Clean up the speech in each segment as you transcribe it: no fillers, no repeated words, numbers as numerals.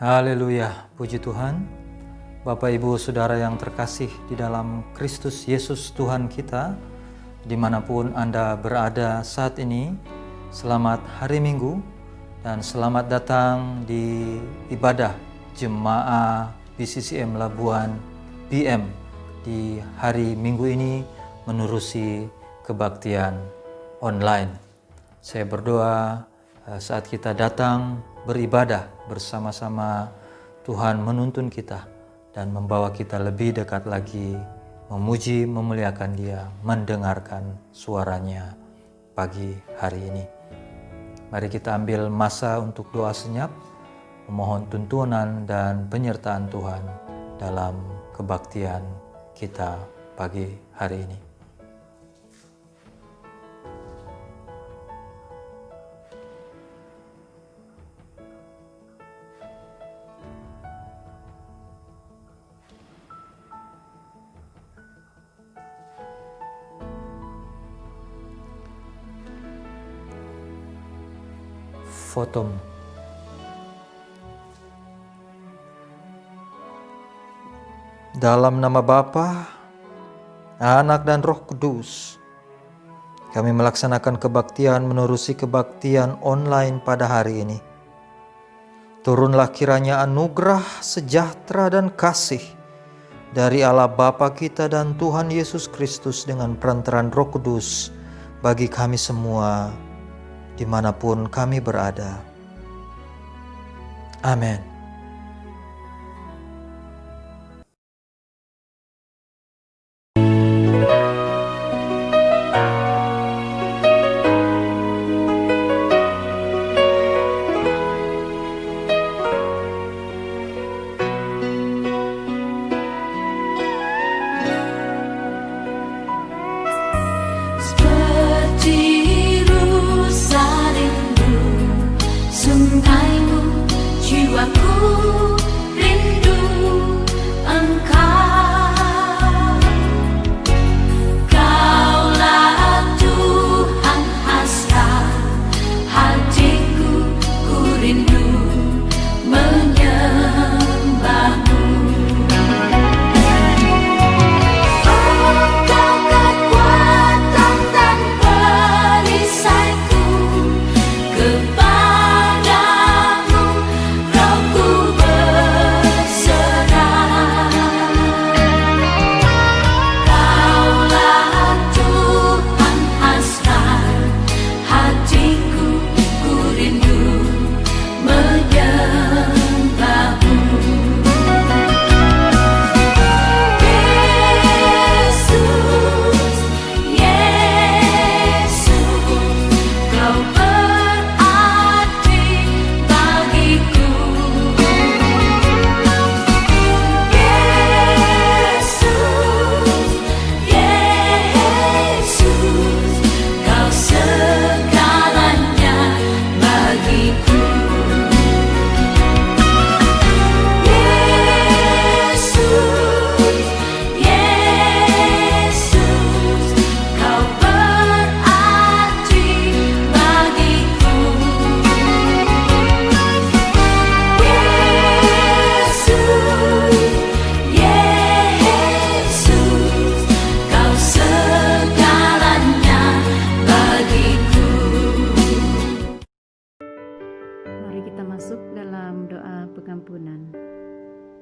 Haleluya, puji Tuhan. Bapak, Ibu, Saudara yang terkasih di dalam Kristus Yesus Tuhan kita, dimanapun Anda berada saat ini, selamat hari Minggu dan selamat datang di ibadah Jemaah BCCM Labuan BM di hari Minggu ini menerusi kebaktian online. Saya berdoa saat kita datang beribadah bersama-sama, Tuhan menuntun kita dan membawa kita lebih dekat lagi, memuji, memuliakan Dia, mendengarkan suaranya pagi hari ini. Mari kita ambil masa untuk doa senyap, memohon tuntunan dan penyertaan Tuhan dalam kebaktian kita pagi hari ini. Fotum. Dalam nama Bapa, Anak dan Roh Kudus, kami melaksanakan kebaktian menerusi kebaktian online pada hari ini. Turunlah kiranya anugerah, sejahtera dan kasih dari Allah Bapa kita dan Tuhan Yesus Kristus dengan perantaraan Roh Kudus bagi kami semua, dimanapun kami berada. Amin.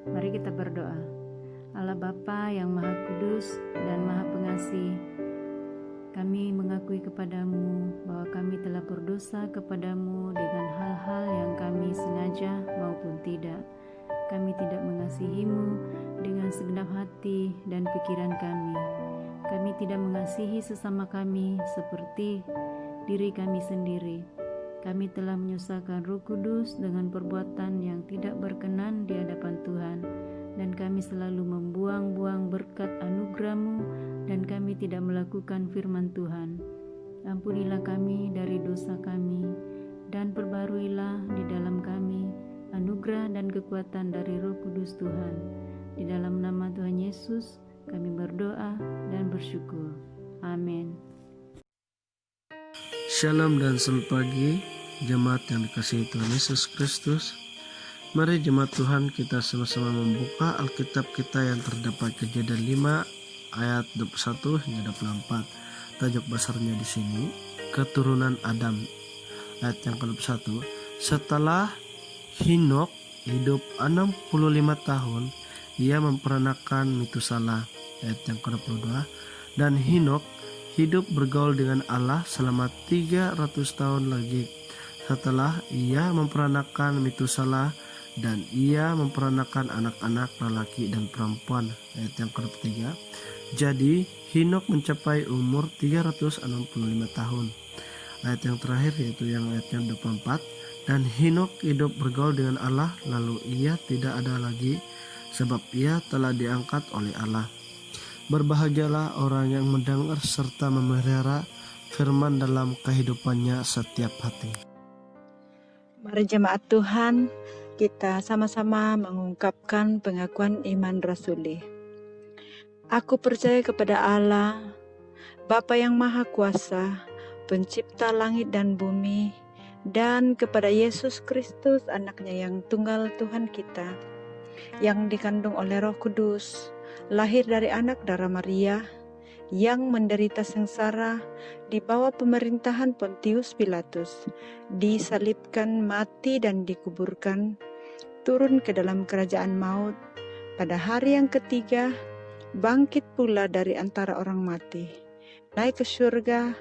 Mari kita berdoa. Allah Bapa yang Maha Kudus dan Maha Pengasih, kami mengakui kepadamu bahwa kami telah berdosa kepadamu dengan hal-hal yang kami sengaja maupun tidak. Kami tidak mengasihimu dengan segenap hati dan pikiran kami. Kami tidak mengasihi sesama kami seperti diri kami sendiri. Kami telah menyusahkan Roh Kudus dengan perbuatan yang tidak berkenan di hadapan Tuhan, dan kami selalu membuang-buang berkat anugerah-Mu, dan kami tidak melakukan firman Tuhan. Ampunilah kami dari dosa kami, dan perbaruilah di dalam kami anugerah dan kekuatan dari Roh Kudus Tuhan. Di dalam nama Tuhan Yesus kami berdoa dan bersyukur. Amin. Shalom dan selamat pagi, jemaat yang dikasihi Tuhan Yesus Kristus. Mari jemaat Tuhan, kita sama-sama membuka Alkitab kita yang terdapat Kejadian 5 ayat 21 hingga 24. Tajuk besarnya di sini keturunan Adam. Ayat yang ke-21. Setelah Henokh hidup 65 tahun, ia memperanakan Metusala. Ayat yang ke-22. Dan Henokh hidup bergaul dengan Allah selama 300 tahun lagi. Setelah ia memperanakan Metusala, dan ia memperanakan anak-anak lelaki dan perempuan. Ayat yang ke-3. Jadi Henokh mencapai umur 365 tahun. Ayat yang terakhir yaitu yang ayat yang 24. Dan Henokh hidup bergaul dengan Allah, lalu ia tidak ada lagi, sebab ia telah diangkat oleh Allah. Berbahagialah orang yang mendengar serta memelihara firman dalam kehidupannya setiap hati. Mari jemaat Tuhan, kita sama-sama mengungkapkan pengakuan iman rasuli. Aku percaya kepada Allah, Bapa yang Maha Kuasa, Pencipta langit dan bumi, dan kepada Yesus Kristus, Anaknya yang tunggal Tuhan kita, yang dikandung oleh Roh Kudus, lahir dari anak darah Maria, yang menderita sengsara di bawah pemerintahan Pontius Pilatus, disalibkan, mati dan dikuburkan, turun ke dalam kerajaan maut, pada hari yang ketiga bangkit pula dari antara orang mati, naik ke surga,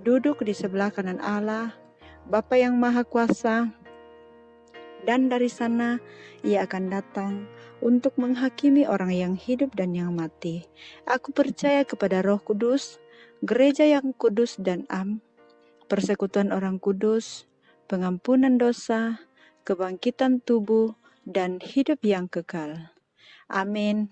duduk di sebelah kanan Allah, Bapa yang Maha Kuasa, dan dari sana ia akan datang untuk menghakimi orang yang hidup dan yang mati. Aku percaya kepada Roh Kudus, gereja yang kudus dan am, persekutuan orang kudus, pengampunan dosa, kebangkitan tubuh, dan hidup yang kekal. Amin.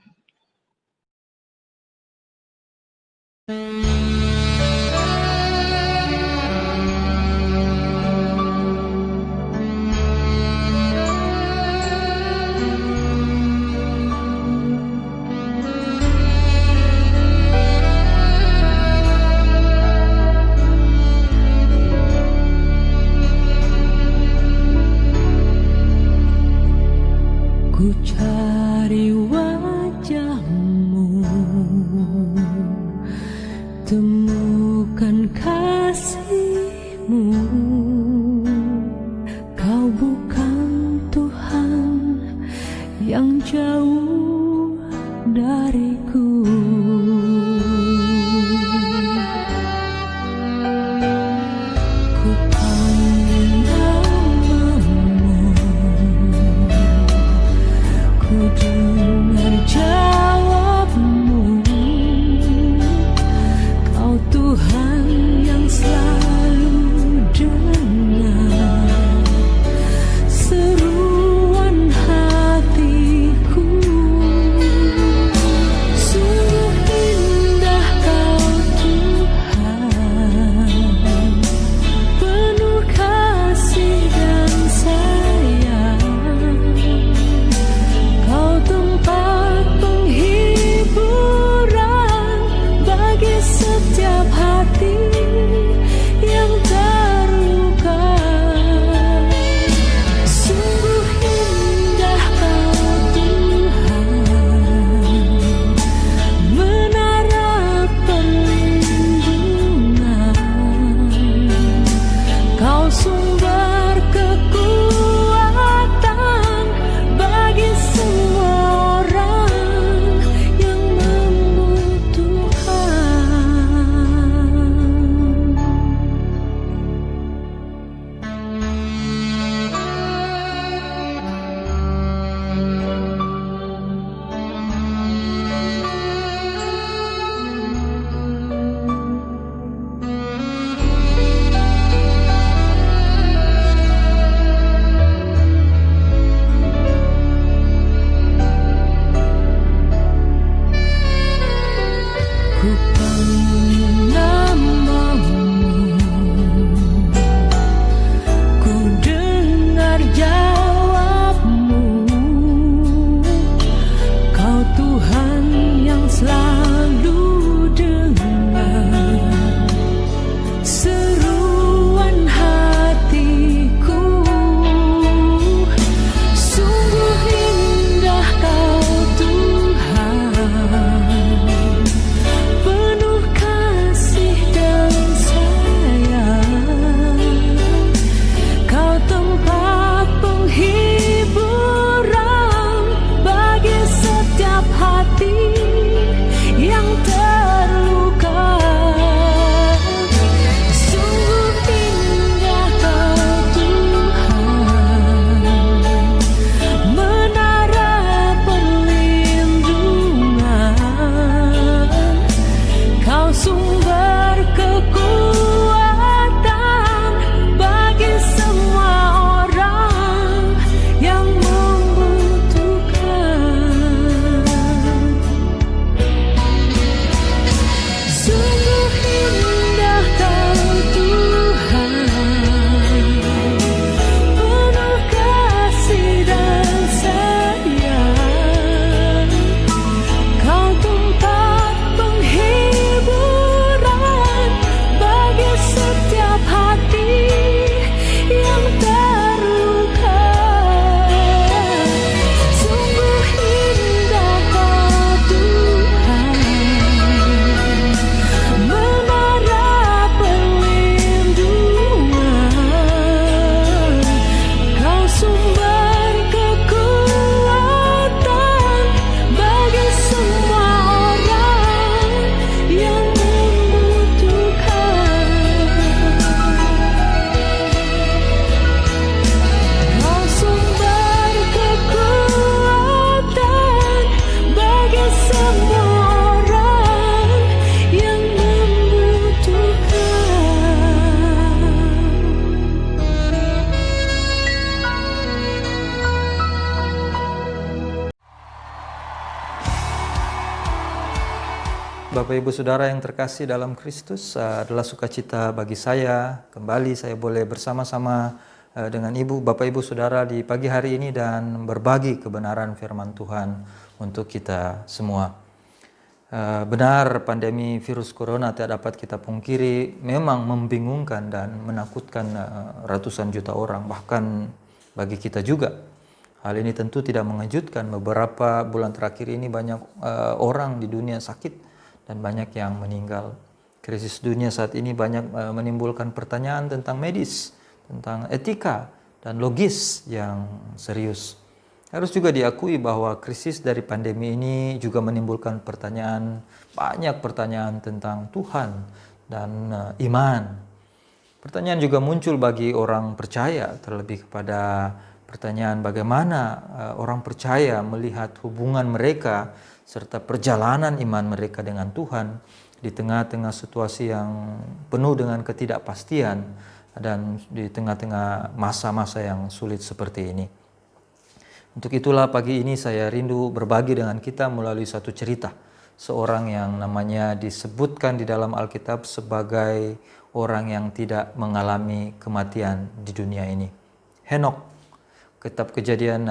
Ku cari wajah-Mu, temukan kasih-Mu. Kau bukan Tuhan yang jauh dariku. Ku panggil nama-Mu, ku dengar jawab-Mu. Kau Tuhan yang selalu dengar seruan hatiku. Sungguh indah Kau Tuhan, penuh kasih dan sayang. Kau tempat penghiburan bagi setiap hati yang terluka. Sungguh indah Kau Tuhan, menara perlindungan. Kau sumber kekuatan bagi semua orang yang ku panggil nama-Mu, ku dengar jawab-Mu. Kau Tuhan yang selalu dengar seruan hatiku. Sungguh Bapak Ibu Saudara yang terkasih dalam Kristus, adalah sukacita bagi saya kembali saya boleh bersama-sama dengan Bapak Ibu Saudara di pagi hari ini dan berbagi kebenaran firman Tuhan untuk kita semua. Benar, pandemi virus corona tidak dapat kita pungkiri memang membingungkan dan menakutkan ratusan juta orang, bahkan bagi kita juga. Hal ini tentu tidak mengejutkan. Beberapa bulan terakhir ini banyak orang di dunia sakit dan banyak yang meninggal. Krisis dunia saat ini banyak menimbulkan pertanyaan tentang medis, tentang etika dan logis yang serius. Harus juga diakui bahwa krisis dari pandemi ini juga menimbulkan banyak pertanyaan tentang Tuhan dan iman. Pertanyaan juga muncul bagi orang percaya, terlebih kepada pertanyaan bagaimana orang percaya melihat hubungan mereka serta perjalanan iman mereka dengan Tuhan di tengah-tengah situasi yang penuh dengan ketidakpastian dan di tengah-tengah masa-masa yang sulit seperti ini. Untuk itulah pagi ini saya rindu berbagi dengan kita melalui satu cerita seorang yang namanya disebutkan di dalam Alkitab sebagai orang yang tidak mengalami kematian di dunia ini. Henok. Kitab Kejadian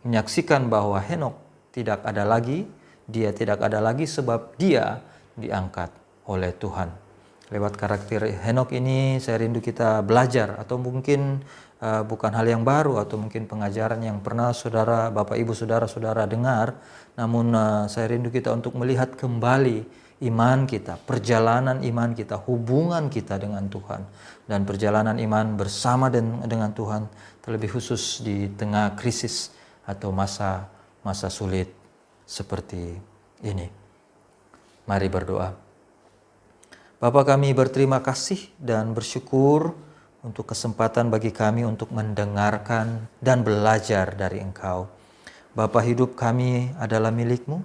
menyaksikan bahwa Henok dia tidak ada lagi sebab dia diangkat oleh Tuhan. Lewat karakter Henok ini saya rindu kita belajar, atau mungkin bukan hal yang baru, atau mungkin pengajaran yang pernah Bapak Ibu Saudara dengar, namun saya rindu kita untuk melihat kembali iman kita, perjalanan iman kita, hubungan kita dengan Tuhan, dan perjalanan iman bersama dengan Tuhan, terlebih khusus di tengah krisis atau masa sulit seperti ini. Mari berdoa. Bapa, kami berterima kasih dan bersyukur untuk kesempatan bagi kami untuk mendengarkan dan belajar dari Engkau. Bapa, hidup kami adalah milik-Mu,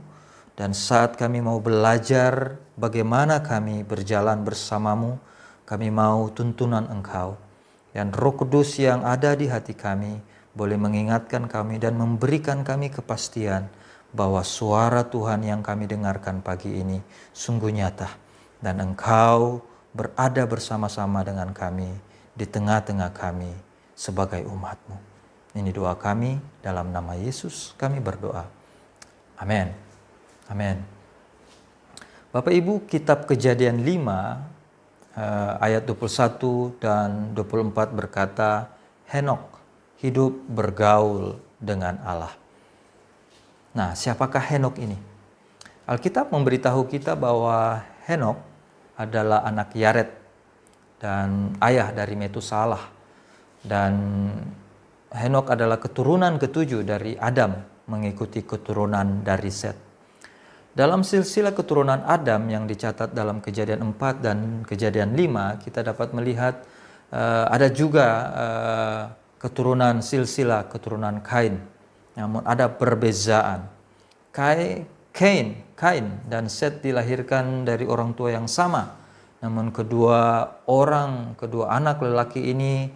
dan saat kami mau belajar bagaimana kami berjalan bersama-Mu, kami mau tuntunan Engkau. Dan Roh Kudus yang ada di hati kami boleh mengingatkan kami dan memberikan kami kepastian bahwa suara Tuhan yang kami dengarkan pagi ini sungguh nyata, dan Engkau berada bersama-sama dengan kami di tengah-tengah kami sebagai umat-Mu. Ini doa kami, dalam nama Yesus kami berdoa. Amin. Amin. Bapak Ibu, kitab Kejadian 5 ayat 21 dan 24 berkata, Henok hidup bergaul dengan Allah. Nah, siapakah Henok ini? Alkitab memberitahu kita bahwa Henok adalah anak Yared dan ayah dari Metusalah. Dan Henok adalah keturunan ketujuh dari Adam, mengikuti keturunan dari Set. Dalam silsilah keturunan Adam yang dicatat dalam Kejadian 4 dan Kejadian 5, kita dapat melihat ada juga silsilah keturunan Kain. Namun ada perbezaan. Kain dan Set dilahirkan dari orang tua yang sama. Namun kedua anak lelaki ini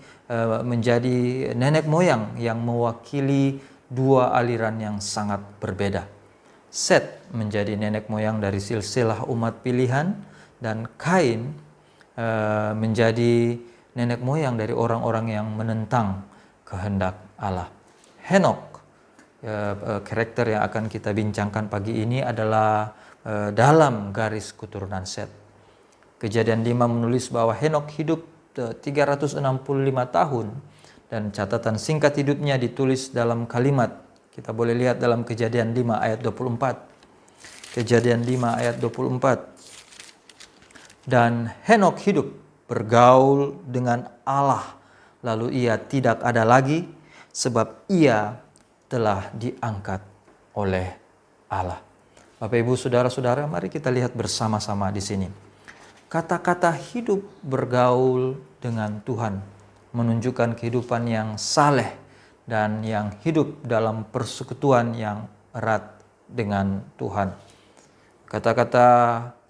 menjadi nenek moyang yang mewakili dua aliran yang sangat berbeda. Set menjadi nenek moyang dari silsilah umat pilihan, dan Kain menjadi nenek moyang dari orang-orang yang menentang kehendak Allah. Henok, karakter yang akan kita bincangkan pagi ini adalah dalam garis keturunan Set. Kejadian 5 menulis bahwa Henok hidup 365 tahun, dan catatan singkat hidupnya ditulis dalam kalimat. Kita boleh lihat dalam Kejadian 5 ayat 24. Kejadian 5 ayat 24. Dan Henok hidup bergaul dengan Allah, lalu ia tidak ada lagi sebab ia telah diangkat oleh Allah. Bapak Ibu Saudara-saudara, mari kita lihat bersama-sama di sini. Kata-kata hidup bergaul dengan Tuhan menunjukkan kehidupan yang saleh dan yang hidup dalam persekutuan yang erat dengan Tuhan.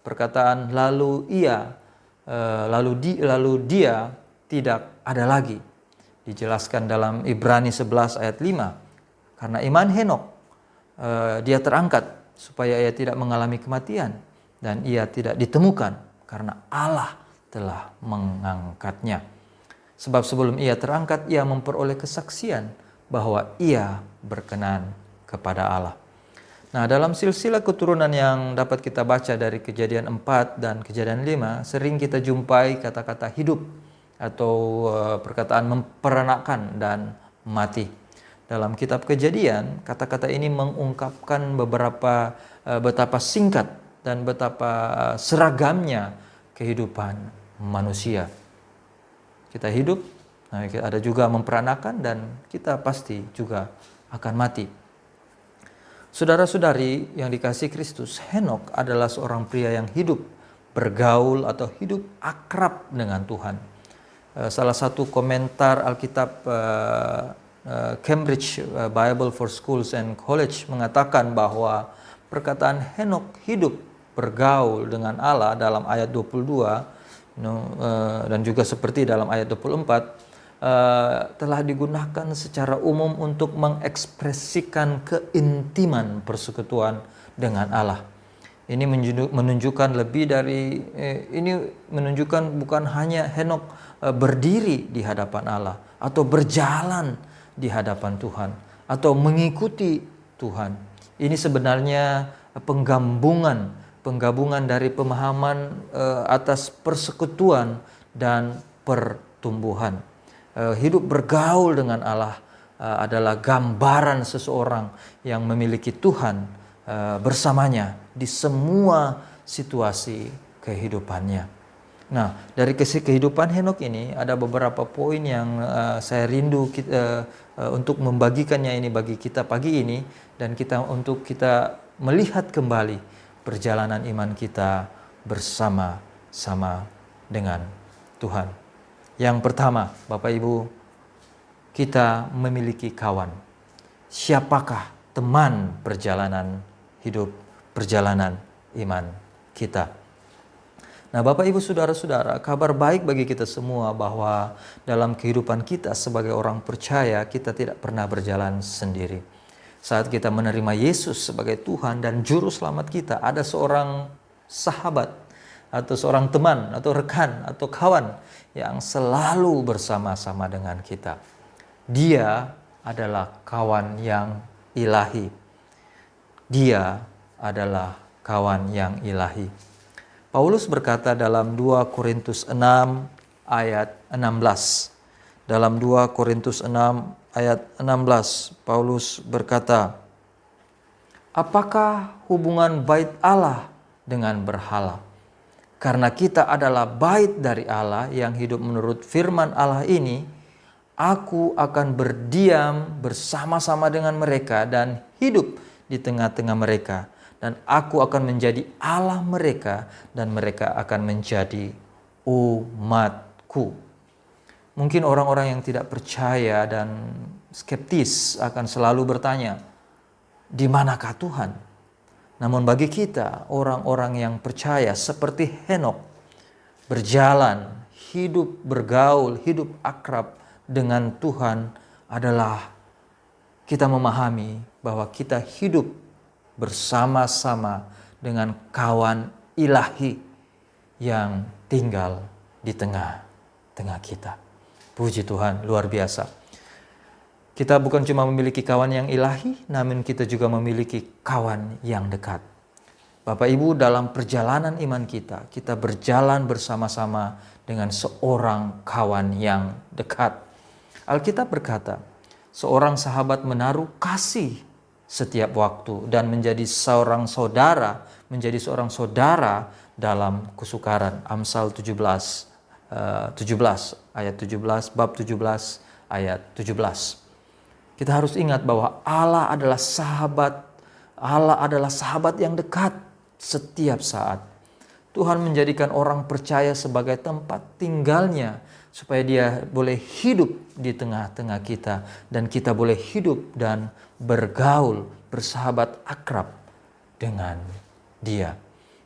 Perkataan lalu dia tidak ada lagi dijelaskan dalam Ibrani 11 ayat 5. Karena iman Henok dia terangkat supaya ia tidak mengalami kematian dan ia tidak ditemukan karena Allah telah mengangkatnya. Sebab sebelum ia terangkat, ia memperoleh kesaksian bahwa ia berkenan kepada Allah. Nah, dalam silsilah keturunan yang dapat kita baca dari Kejadian 4 dan Kejadian 5, sering kita jumpai kata-kata hidup atau perkataan memperanakkan dan mati. Dalam kitab Kejadian, kata-kata ini mengungkapkan betapa singkat dan betapa seragamnya kehidupan manusia. Kita hidup, ada juga memperanakan, dan kita pasti juga akan mati. Saudara-saudari yang dikasihi Kristus, Henokh adalah seorang pria yang hidup bergaul atau hidup akrab dengan Tuhan. Salah satu komentar Alkitab Cambridge Bible for Schools and College mengatakan bahwa perkataan Henokh hidup bergaul dengan Allah dalam ayat 22 dan juga seperti dalam ayat 24 telah digunakan secara umum untuk mengekspresikan keintiman persekutuan dengan Allah. Ini menunjukkan menunjukkan bukan hanya Henokh berdiri di hadapan Allah atau berjalan di hadapan Tuhan atau mengikuti Tuhan. Ini sebenarnya penggabungan dari pemahaman atas persekutuan dan pertumbuhan. Hidup bergaul dengan Allah adalah gambaran seseorang yang memiliki Tuhan bersamanya di semua situasi kehidupannya. Nah, dari kehidupan Henokh ini ada beberapa poin yang saya rindu untuk membagikannya ini bagi kita pagi ini, dan untuk kita melihat kembali perjalanan iman kita bersama-sama dengan Tuhan. Yang pertama, Bapak Ibu, kita memiliki kawan. Siapakah teman perjalanan hidup, perjalanan iman kita? Nah, Bapak Ibu, saudara-saudara, kabar baik bagi kita semua bahwa dalam kehidupan kita sebagai orang percaya, kita tidak pernah berjalan sendiri. Saat kita menerima Yesus sebagai Tuhan dan Juru Selamat kita, ada seorang sahabat atau seorang teman atau rekan atau kawan yang selalu bersama-sama dengan kita. Dia adalah kawan yang ilahi. Dia adalah kawan yang ilahi. Paulus berkata dalam 2 Korintus 6 ayat 16. Dalam 2 Korintus 6 ayat 16, Paulus berkata, "Apakah hubungan bait Allah dengan berhala? Karena kita adalah bait dari Allah yang hidup menurut firman Allah ini, aku akan berdiam bersama-sama dengan mereka dan hidup di tengah-tengah mereka. Dan aku akan menjadi Allah mereka dan mereka akan menjadi umatku." Mungkin orang-orang yang tidak percaya dan skeptis akan selalu bertanya, di manakah Tuhan? Namun bagi kita, orang-orang yang percaya seperti Henokh, berjalan, hidup bergaul, hidup akrab dengan Tuhan adalah kita memahami bahwa kita hidup bersama-sama dengan kawan ilahi yang tinggal di tengah-tengah kita. Puji Tuhan, luar biasa. Kita bukan cuma memiliki kawan yang ilahi, namun kita juga memiliki kawan yang dekat. Bapak Ibu, dalam perjalanan iman kita, kita berjalan bersama-sama dengan seorang kawan yang dekat. Alkitab berkata, seorang sahabat menaruh kasih setiap waktu dan menjadi seorang saudara dalam kesukaran. Amsal 17 ayat 17, bab 17 ayat 17. Kita harus ingat bahwa Allah adalah sahabat yang dekat setiap saat. Tuhan menjadikan orang percaya sebagai tempat tinggalnya supaya dia boleh hidup di tengah-tengah kita dan kita boleh hidup dan bergaul, bersahabat akrab dengan dia.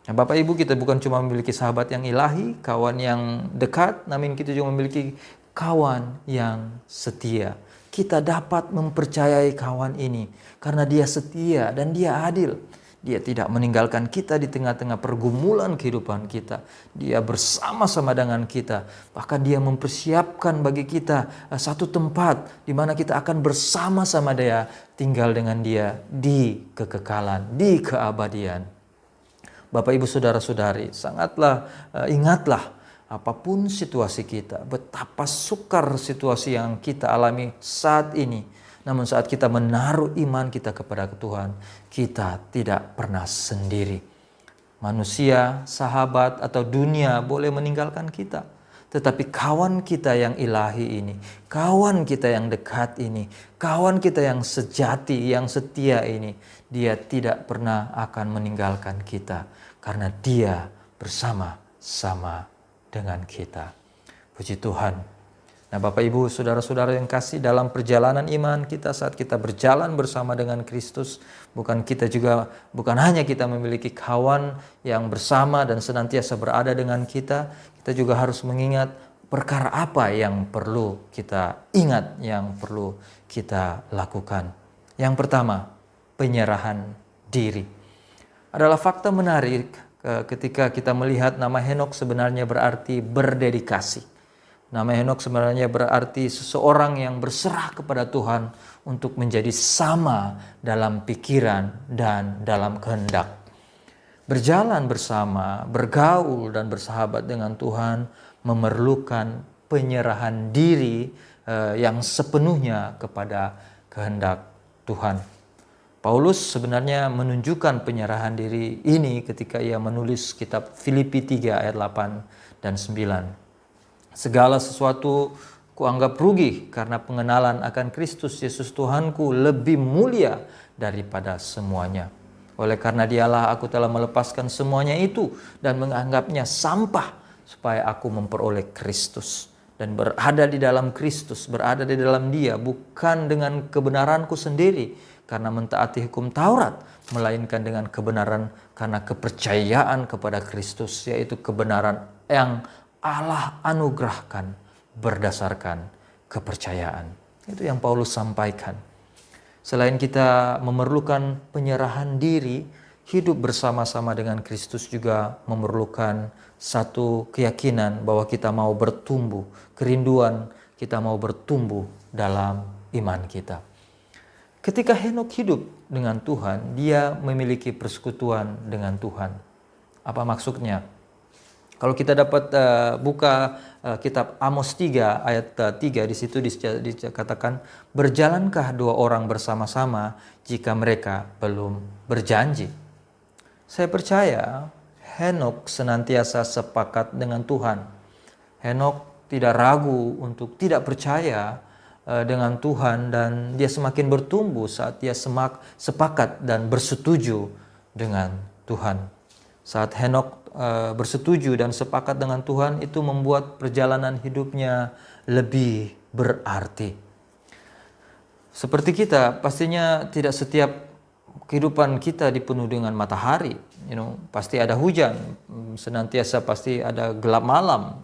Nah, Bapak Ibu, kita bukan cuma memiliki sahabat yang ilahi, kawan yang dekat, namun kita juga memiliki kawan yang setia. Kita dapat mempercayai kawan ini karena dia setia dan dia adil. Dia tidak meninggalkan kita di tengah-tengah pergumulan kehidupan kita. Dia bersama-sama dengan kita. Bahkan Dia mempersiapkan bagi kita satu tempat di mana kita akan bersama-sama Dia, tinggal dengan Dia di kekekalan, di keabadian. Bapak, Ibu, Saudara-saudari, sangatlah ingatlah apapun situasi kita, betapa sukar situasi yang kita alami saat ini. Namun saat kita menaruh iman kita kepada Tuhan, kita tidak pernah sendiri. Manusia, sahabat, atau dunia boleh meninggalkan kita. Tetapi kawan kita yang ilahi ini, kawan kita yang dekat ini, kawan kita yang sejati, yang setia ini, Dia tidak pernah akan meninggalkan kita. Karena Dia bersama-sama dengan kita. Puji Tuhan. Nah, Bapak, Ibu, Saudara-saudara yang kasih, dalam perjalanan iman kita saat kita berjalan bersama dengan Kristus, bukan hanya kita memiliki kawan yang bersama dan senantiasa berada dengan kita, kita juga harus mengingat perkara apa yang perlu kita ingat, yang perlu kita lakukan. Yang pertama, penyerahan diri. Adalah fakta menarik ketika kita melihat nama Henokh sebenarnya berarti berdedikasi. Nama Henokh sebenarnya berarti seseorang yang berserah kepada Tuhan untuk menjadi sama dalam pikiran dan dalam kehendak. Berjalan bersama, bergaul dan bersahabat dengan Tuhan memerlukan penyerahan diri yang sepenuhnya kepada kehendak Tuhan. Paulus sebenarnya menunjukkan penyerahan diri ini ketika ia menulis kitab Filipi 3 ayat 8 dan 9. Segala sesuatu kuanggap rugi karena pengenalan akan Kristus Yesus Tuhanku lebih mulia daripada semuanya. Oleh karena Dialah aku telah melepaskan semuanya itu dan menganggapnya sampah supaya aku memperoleh Kristus dan berada di dalam Kristus, berada di dalam Dia, bukan dengan kebenaranku sendiri karena mentaati hukum Taurat, melainkan dengan kebenaran karena kepercayaan kepada Kristus, yaitu kebenaran yang Allah anugerahkan berdasarkan kepercayaan. Itu yang Paulus sampaikan. Selain kita memerlukan penyerahan diri, hidup bersama-sama dengan Kristus juga memerlukan satu keyakinan bahwa kita mau bertumbuh, kerinduan kita mau bertumbuh dalam iman kita. Ketika Henokh hidup dengan Tuhan, dia memiliki persekutuan dengan Tuhan. Apa maksudnya? Kalau kita dapat buka kitab Amos 3 ayat 3, di situ dikatakan, berjalankah dua orang bersama-sama jika mereka belum berjanji? Saya percaya Henokh senantiasa sepakat dengan Tuhan. Henokh tidak ragu untuk tidak percaya dengan Tuhan, dan dia semakin bertumbuh saat dia sepakat dan bersetuju dengan Tuhan. Saat Henokh bersetuju dan sepakat dengan Tuhan, itu membuat perjalanan hidupnya lebih berarti. Seperti kita, pastinya tidak setiap kehidupan kita dipenuhi dengan matahari. Pasti ada hujan, senantiasa pasti ada gelap malam.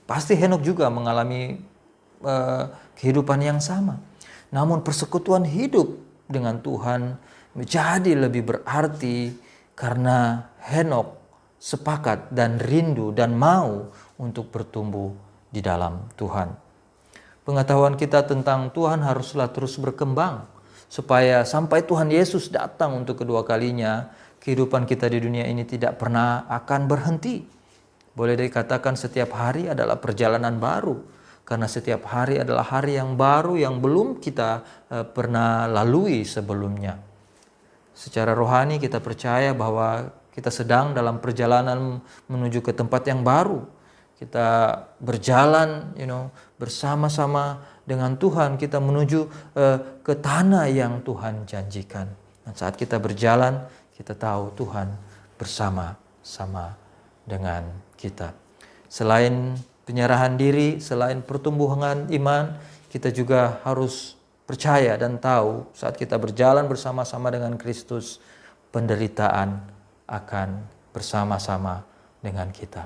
Pasti Henokh juga mengalami kehidupan yang sama. Namun persekutuan hidup dengan Tuhan menjadi lebih berarti karena Henokh sepakat dan rindu dan mau untuk bertumbuh di dalam Tuhan. Pengetahuan kita tentang Tuhan haruslah terus berkembang supaya sampai Tuhan Yesus datang untuk kedua kalinya, kehidupan kita di dunia ini tidak pernah akan berhenti. Boleh dikatakan setiap hari adalah perjalanan baru, karena setiap hari adalah hari yang baru yang belum kita pernah lalui sebelumnya. Secara rohani kita percaya bahwa kita sedang dalam perjalanan menuju ke tempat yang baru. Kita berjalan bersama-sama dengan Tuhan, kita menuju ke tanah yang Tuhan janjikan. Dan saat kita berjalan, kita tahu Tuhan bersama-sama dengan kita. Selain penyerahan diri, selain pertumbuhan iman, kita juga harus percaya dan tahu saat kita berjalan bersama-sama dengan Kristus, penderitaan akan bersama-sama dengan kita.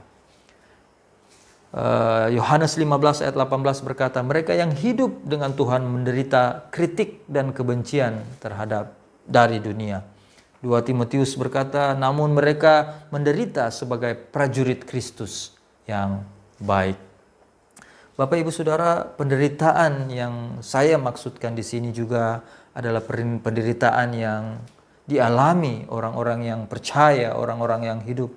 Yohanes 15 ayat 18 berkata, mereka yang hidup dengan Tuhan menderita kritik dan kebencian dari dunia. 2 2 Timotius berkata, namun mereka menderita sebagai prajurit Kristus yang baik. Bapak Ibu Saudara, penderitaan yang saya maksudkan di sini juga adalah penderitaan yang dialami orang-orang yang percaya, orang-orang yang hidup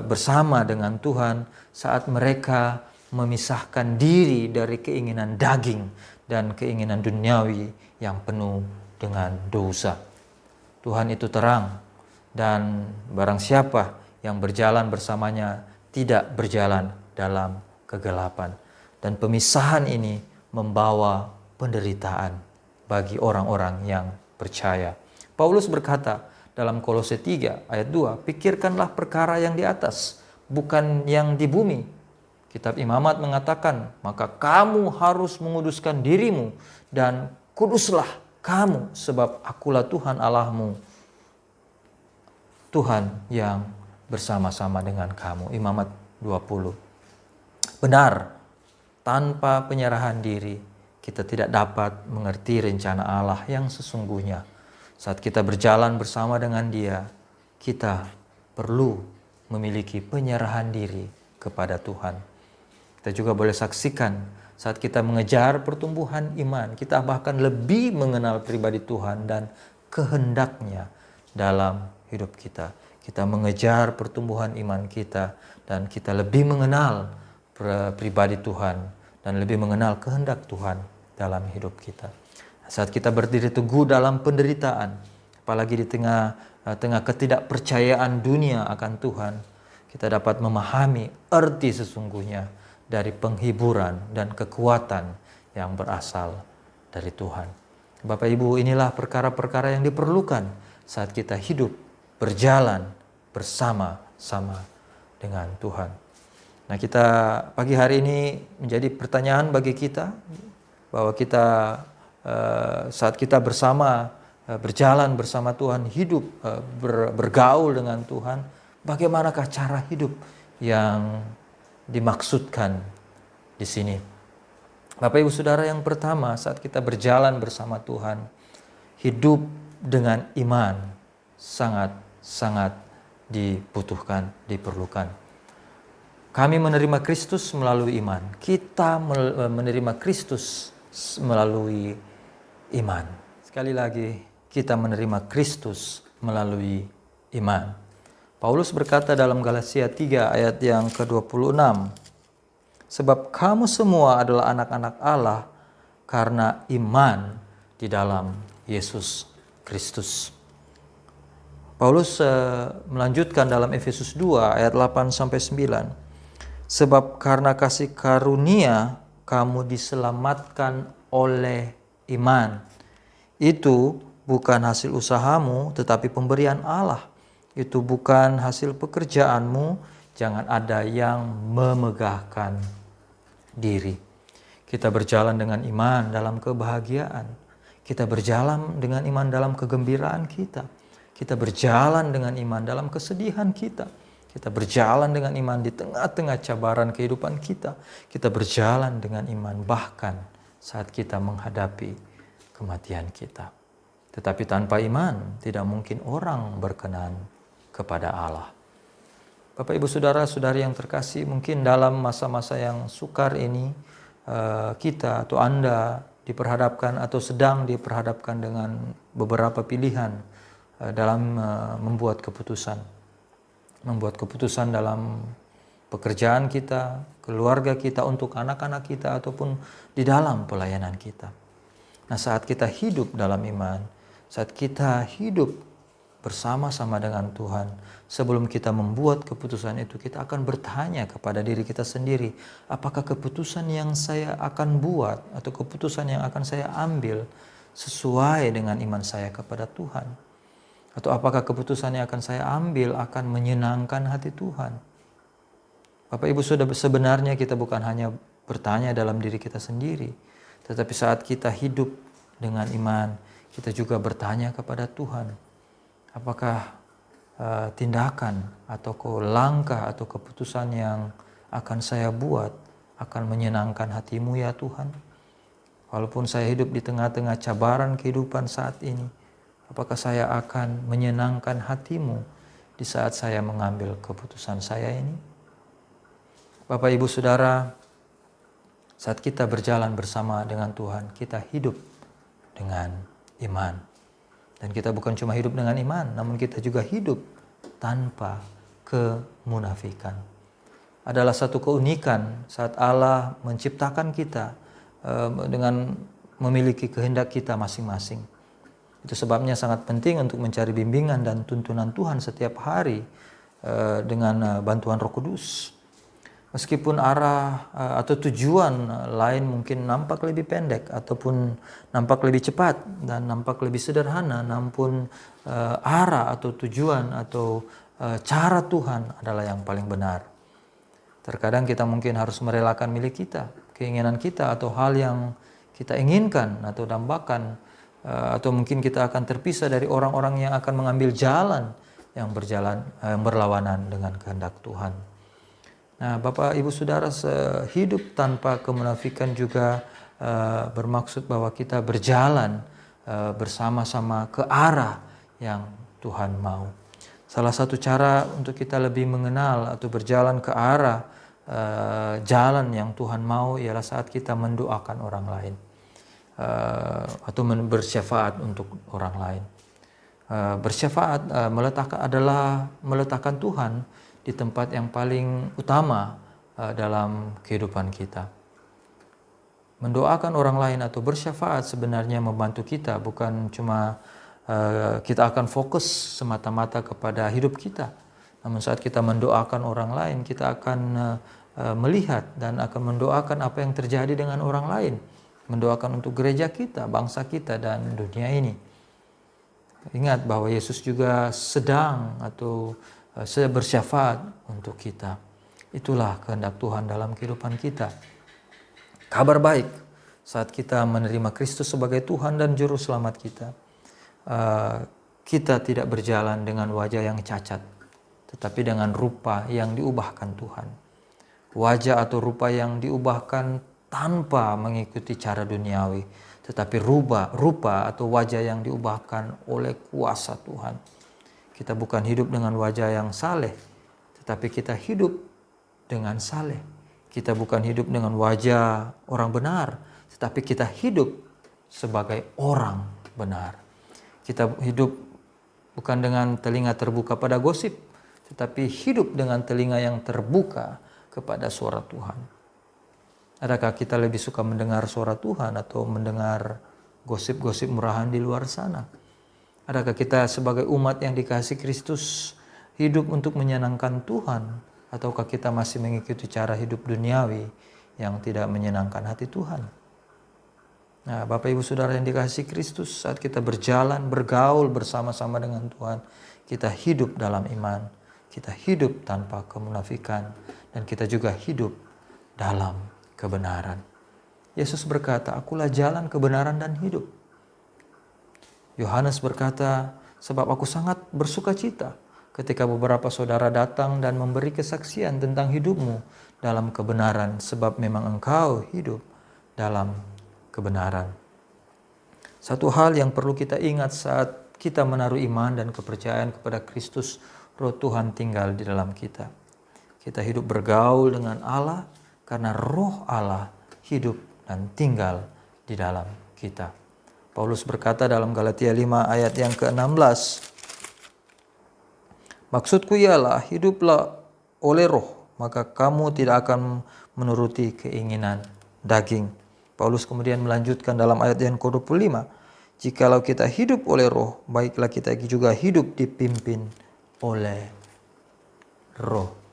bersama dengan Tuhan saat mereka memisahkan diri dari keinginan daging dan keinginan duniawi yang penuh dengan dosa. Tuhan itu terang, dan barang siapa yang berjalan bersamanya tidak berjalan dalam kegelapan. Dan pemisahan ini membawa penderitaan bagi orang-orang yang percaya. Paulus berkata dalam Kolose 3 ayat 2, pikirkanlah perkara yang di atas, bukan yang di bumi. Kitab Imamat mengatakan, maka kamu harus menguduskan dirimu dan kuduslah kamu, sebab akulah Tuhan Allahmu, Tuhan yang bersama-sama dengan kamu. Imamat 20. Benar, tanpa penyerahan diri kita tidak dapat mengerti rencana Allah yang sesungguhnya. Saat kita berjalan bersama dengan Dia, kita perlu memiliki penyerahan diri kepada Tuhan. Kita juga boleh saksikan saat kita mengejar pertumbuhan iman, kita bahkan lebih mengenal pribadi Tuhan dan kehendaknya dalam hidup kita. Kita mengejar pertumbuhan iman kita dan kita lebih mengenal pribadi Tuhan dan lebih mengenal kehendak Tuhan dalam hidup kita. Saat kita berdiri teguh dalam penderitaan, apalagi di tengah ketidakpercayaan dunia akan Tuhan, kita dapat memahami arti sesungguhnya dari penghiburan dan kekuatan yang berasal dari Tuhan. Bapak Ibu, inilah perkara-perkara yang diperlukan saat kita hidup berjalan bersama-sama dengan Tuhan. Nah, kita pagi hari ini menjadi pertanyaan bagi kita bahwa kita saat kita berjalan bersama Tuhan, hidup bergaul dengan Tuhan, bagaimanakah cara hidup yang dimaksudkan di sini? Bapak Ibu Saudara, yang pertama, saat kita berjalan bersama Tuhan, hidup dengan iman sangat dibutuhkan, diperlukan. Kami menerima Kristus melalui iman. Kita menerima Kristus melalui iman. Sekali lagi, kita menerima Kristus melalui iman. Paulus berkata dalam Galatia 3 ayat yang ke-26, sebab kamu semua adalah anak-anak Allah karena iman di dalam Yesus Kristus. Paulus melanjutkan dalam Efesus 2 ayat 8-9, sebab karena kasih karunia kamu diselamatkan oleh iman. Itu bukan hasil usahamu tetapi pemberian Allah. Itu bukan hasil pekerjaanmu, jangan ada yang memegahkan diri. Kita berjalan dengan iman dalam kebahagiaan. Kita berjalan dengan iman dalam kegembiraan kita. Kita berjalan dengan iman dalam kesedihan kita. Kita berjalan dengan iman di tengah-tengah cabaran kehidupan kita. Kita berjalan dengan iman bahkan saat kita menghadapi kematian kita. Tetapi tanpa iman tidak mungkin orang berkenan kepada Allah. Bapak Ibu Saudara-saudari yang terkasih, mungkin dalam masa-masa yang sukar ini kita atau Anda diperhadapkan atau sedang diperhadapkan dengan beberapa pilihan dalam membuat keputusan. Membuat keputusan dalam pekerjaan kita, keluarga kita, untuk anak-anak kita, ataupun di dalam pelayanan kita. Nah, saat kita hidup dalam iman, saat kita hidup bersama-sama dengan Tuhan, sebelum kita membuat keputusan itu, kita akan bertanya kepada diri kita sendiri, apakah keputusan yang saya akan buat atau keputusan yang akan saya ambil sesuai dengan iman saya kepada Tuhan? Atau apakah keputusan yang akan saya ambil akan menyenangkan hati Tuhan? Bapak Ibu Saudara, sebenarnya kita bukan hanya bertanya dalam diri kita sendiri, tetapi saat kita hidup dengan iman, kita juga bertanya kepada Tuhan, apakah tindakan atau langkah atau keputusan yang akan saya buat akan menyenangkan hati-Mu ya Tuhan? Walaupun saya hidup di tengah-tengah cabaran kehidupan saat ini, Apakah saya akan menyenangkan hatimu di saat saya mengambil keputusan saya ini? Bapak, Ibu, Saudara, saat kita berjalan bersama dengan Tuhan, kita hidup dengan iman. Dan kita bukan cuma hidup dengan iman, namun kita juga hidup tanpa kemunafikan. Adalah satu keunikan saat Allah menciptakan kita dengan memiliki kehendak kita masing-masing. Itu sebabnya sangat penting untuk mencari bimbingan dan tuntunan Tuhan setiap hari dengan bantuan Roh Kudus. Meskipun arah atau tujuan lain mungkin nampak lebih pendek ataupun nampak lebih cepat dan nampak lebih sederhana, namun arah atau tujuan atau cara Tuhan adalah yang paling benar. Terkadang kita mungkin harus merelakan milik kita, keinginan kita atau hal yang kita inginkan atau dambakan, atau mungkin kita akan terpisah dari orang-orang yang akan mengambil jalan yang berlawanan dengan kehendak Tuhan. Nah, Bapak, Ibu, Saudara, hidup tanpa kemunafikan juga bermaksud bahwa kita berjalan bersama-sama ke arah yang Tuhan mau. Salah satu cara untuk kita lebih mengenal atau berjalan ke arah jalan yang Tuhan mau ialah saat kita mendoakan orang lain atau bersyafaat untuk orang lain. Bersyafaat adalah meletakkan Tuhan di tempat yang paling utama dalam kehidupan kita. Mendoakan orang lain atau bersyafaat sebenarnya membantu kita, bukan cuma kita akan fokus semata-mata kepada hidup kita. Namun saat kita mendoakan orang lain, kita akan melihat dan akan mendoakan apa yang terjadi dengan orang lain. Mendoakan untuk gereja kita, bangsa kita, dan dunia ini. Ingat bahwa Yesus juga sedang atau bersyafaat untuk kita. Itulah kehendak Tuhan dalam kehidupan kita. Kabar baik saat kita menerima Kristus sebagai Tuhan dan Juru Selamat kita. Kita tidak berjalan dengan wajah yang cacat, tetapi dengan rupa yang diubahkan Tuhan. Wajah atau rupa yang diubahkan tanpa mengikuti cara duniawi, tetapi rupa atau wajah yang diubahkan oleh kuasa Tuhan. Kita bukan hidup dengan wajah yang saleh, tetapi kita hidup dengan saleh. Kita bukan hidup dengan wajah orang benar, tetapi kita hidup sebagai orang benar. Kita hidup bukan dengan telinga terbuka pada gosip, tetapi hidup dengan telinga yang terbuka kepada suara Tuhan. Adakah kita lebih suka mendengar suara Tuhan atau mendengar gosip-gosip murahan di luar sana? Adakah kita sebagai umat yang dikasihi Kristus hidup untuk menyenangkan Tuhan, ataukah kita masih mengikuti cara hidup duniawi yang tidak menyenangkan hati Tuhan? Nah, Bapak, Ibu, Saudara yang dikasihi Kristus, saat kita berjalan, bergaul bersama-sama dengan Tuhan, kita hidup dalam iman, kita hidup tanpa kemunafikan, dan kita juga hidup dalam kebenaran. Yesus berkata, "Akulah jalan, kebenaran, dan hidup." Yohanes berkata, "Sebab aku sangat bersuka cita ketika beberapa saudara datang dan memberi kesaksian tentang hidupmu dalam kebenaran, sebab memang engkau hidup dalam kebenaran." Satu hal yang perlu kita ingat saat kita menaruh iman dan kepercayaan kepada Kristus, Roh Tuhan tinggal di dalam kita. Kita hidup bergaul dengan Allah karena Roh Allah hidup dan tinggal di dalam kita. Paulus berkata dalam Galatia 5 ayat yang ke-16, "Maksudku ialah hiduplah oleh Roh, maka kamu tidak akan menuruti keinginan daging." Paulus kemudian melanjutkan dalam ayat yang ke-25, "Jikalau kita hidup oleh Roh, baiklah kita juga hidup dipimpin oleh Roh."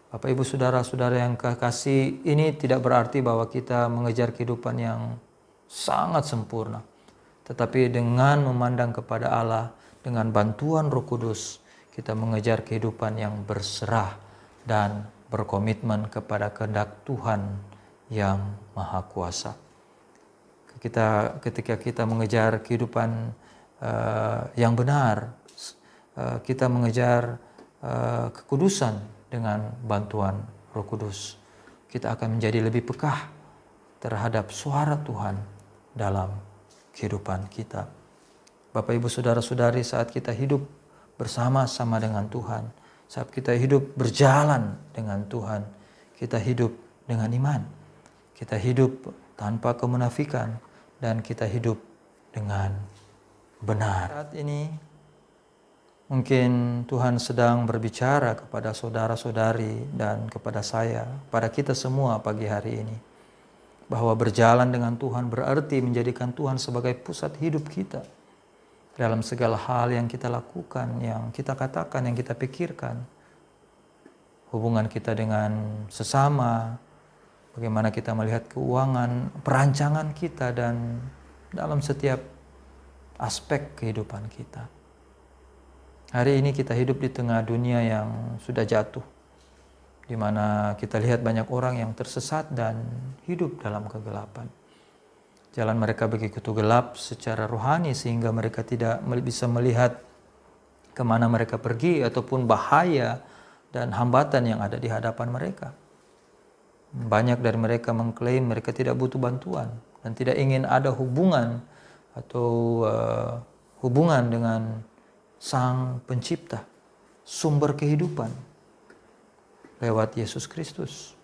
Bapak, Ibu, Saudara-saudara yang kekasih, ini tidak berarti bahwa kita mengejar kehidupan yang sangat sempurna. Tetapi dengan memandang kepada Allah, dengan bantuan Roh Kudus, kita mengejar kehidupan yang berserah dan berkomitmen kepada kehendak Tuhan yang Maha Kuasa. Ketika kita mengejar kehidupan yang benar, kita mengejar kekudusan dengan bantuan Roh Kudus, kita akan menjadi lebih peka terhadap suara Tuhan dalam kehidupan kita. Bapak Ibu Saudara-saudari, saat kita hidup bersama-sama dengan Tuhan, saat kita hidup berjalan dengan Tuhan, kita hidup dengan iman, kita hidup tanpa kemunafikan, dan kita hidup dengan benar. Saat ini mungkin Tuhan sedang berbicara kepada saudara-saudari dan kepada saya, pada kita semua pagi hari ini, bahwa berjalan dengan Tuhan berarti menjadikan Tuhan sebagai pusat hidup kita dalam segala hal yang kita lakukan, yang kita katakan, yang kita pikirkan. Hubungan kita dengan sesama, bagaimana kita melihat keuangan, perancangan kita, dan dalam setiap aspek kehidupan kita. Hari ini kita hidup di tengah dunia yang sudah jatuh, di mana kita lihat banyak orang yang tersesat dan hidup dalam kegelapan. Jalan mereka begitu gelap secara rohani sehingga mereka tidak bisa melihat kemana mereka pergi ataupun bahaya dan hambatan yang ada di hadapan mereka. Banyak dari mereka mengklaim mereka tidak butuh bantuan dan tidak ingin ada hubungan atau hubungan dengan Sang Pencipta, sumber kehidupan lewat Yesus Kristus.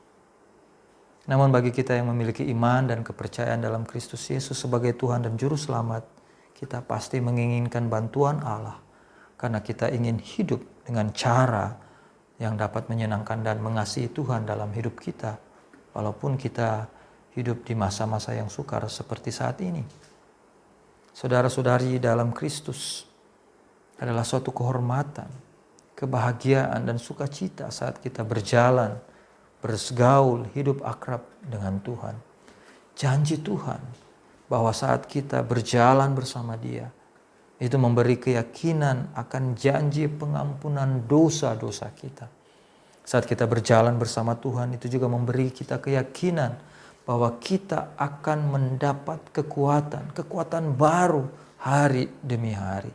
Namun bagi kita yang memiliki iman dan kepercayaan dalam Kristus Yesus sebagai Tuhan dan Juru Selamat, kita pasti menginginkan bantuan Allah karena kita ingin hidup dengan cara yang dapat menyenangkan dan mengasihi Tuhan dalam hidup kita, walaupun kita hidup di masa-masa yang sukar seperti saat ini. Saudara-saudari dalam Kristus adalah suatu kehormatan, kebahagiaan dan sukacita saat kita berjalan, bergaul, hidup akrab dengan Tuhan. Janji Tuhan bahwa saat kita berjalan bersama Dia, itu memberi keyakinan akan janji pengampunan dosa-dosa kita. Saat kita berjalan bersama Tuhan, itu juga memberi kita keyakinan bahwa kita akan mendapat kekuatan baru hari demi hari.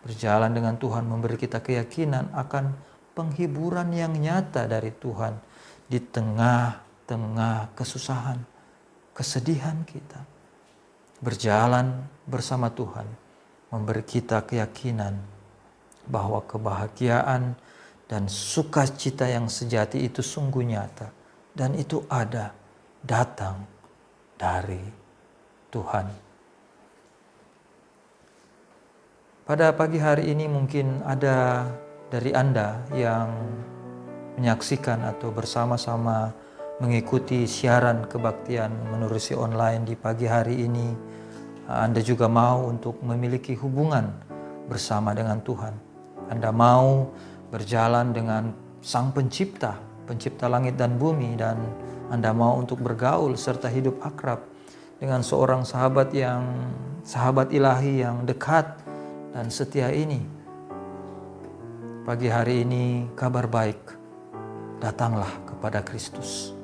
Berjalan dengan Tuhan memberi kita keyakinan akan penghiburan yang nyata dari Tuhan di tengah-tengah kesusahan, kesedihan kita. Berjalan bersama Tuhan memberi kita keyakinan bahwa kebahagiaan dan sukacita yang sejati itu sungguh nyata dan itu ada, datang dari Tuhan. Pada pagi hari ini mungkin ada dari Anda yang menyaksikan atau bersama-sama mengikuti siaran kebaktian menerusi online di pagi hari ini. Anda juga mau untuk memiliki hubungan bersama dengan Tuhan. Anda mau berjalan dengan Sang Pencipta, Pencipta langit dan bumi, dan Anda mau untuk bergaul serta hidup akrab dengan seorang sahabat ilahi yang dekat dan setia ini. Pagi hari ini kabar baik. Datanglah kepada Kristus.